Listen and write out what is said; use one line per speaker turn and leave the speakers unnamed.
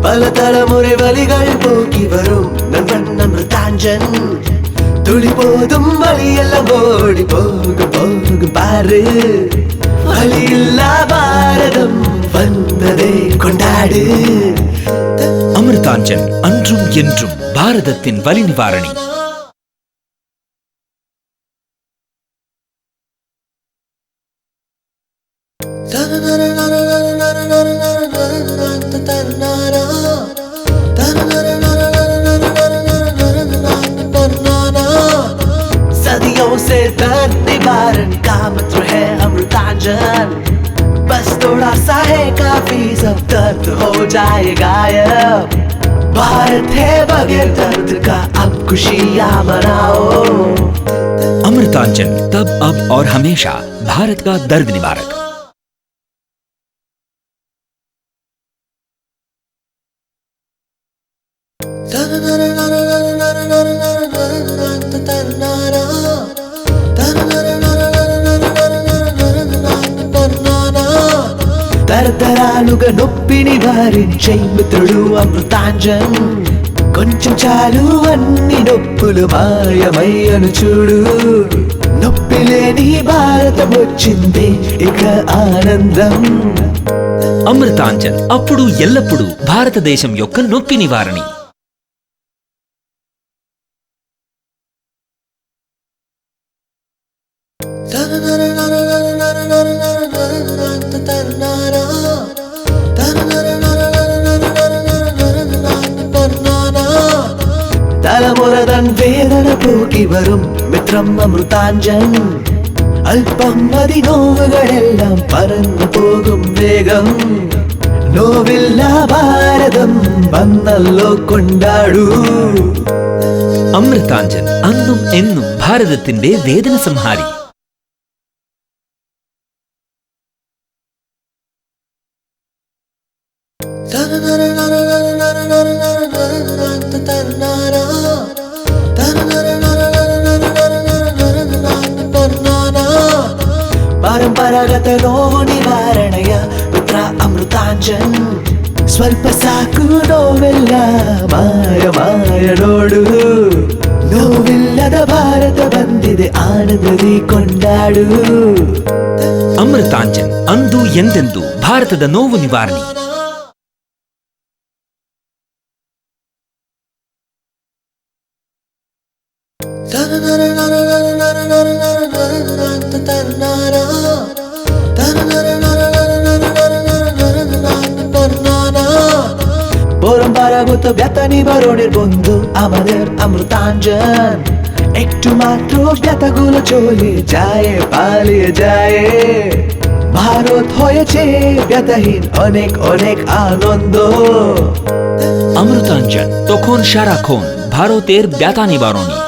பல தலைமுறை வழிகள் போக்கி வரும் நண்பன் அமிர்தாஞ்சன். துளி போதும் வழியெல்லாம் ஓடி போக போக பாரு, வழியில்லா பாரதம் வந்ததை கொண்டாடு.
அமிர்தாஞ்சன் அன்றும் என்றும் பாரதத்தின் வலி நிவாரணி.
सदियों से दर्द निवारण का मंत्र है अमृतांजन. बस थोड़ा सा है काफी, सब दर्द हो जाए गायब. भारत है बगैर दर्द का, अब खुशियां मनाओ.
अमृतांजन तब अब और हमेशा भारत का दर्द निवारक.
తరతరాలుగా నొప్పి నివారించే మిత్రుడు అమృతాంజన్. కొంచెం చాలు అన్ని నొప్పులు మాయమయ్యను చూడు. నొప్పి లేని భారతం వచ్చింది ఇక ఆనందం.
అమృతాంజన్ అప్పుడు ఎల్లప్పుడూ భారతదేశం యొక్క నొప్పి నివారణి.
തലമുറതൻ വേദന പോക്കി വരും മിത്രം അമൃതാഞ്ജൻ. അല്പം മതി നോവുകളെല്ലാം പറന്നു പോകും വേഗം. നോവില്ല ഭാരതം വന്നല്ലോ കൊണ്ടാടൂ.
അമൃതാഞ്ജൻ അന്നും എന്നും ഭാരതത്തിന്റെ വേദന സംഹാരി.
ಪರಂಪರಾಗತ ನೋವು ನಿವಾರಣೆಯ ಮಿತ್ರ ಅಮೃತಾಂಜನ್. ಸ್ವಲ್ಪ ಸಾಕು ನೋವೆಲ್ಲ ಮಾಯ ಮಾಯ ನೋಡು. ನೋವಿಲ್ಲದ ಭಾರತ ಬಂದಿದೆ ಆನಂದದಿ ಕೊಂಡಾಡು.
ಅಮೃತಾಂಜನ್ ಅಂದು ಎಂದೆಂದು ಭಾರತದ ನೋವು ನಿವಾರಣಿ.
পরম্পরাগত ব্যথা নিবারণের বন্ধু আমাদের অমৃতাঞ্জন. একটু মাত্র ব্যথাগুলো চলে যায়, পালিয়ে যায়. ভারত হয়েছে ব্যথাহীন, অনেক অনেক আনন্দ.
অমৃতাঞ্জন তখন সারাক্ষণ ভারতের ব্যথা নিবারণী.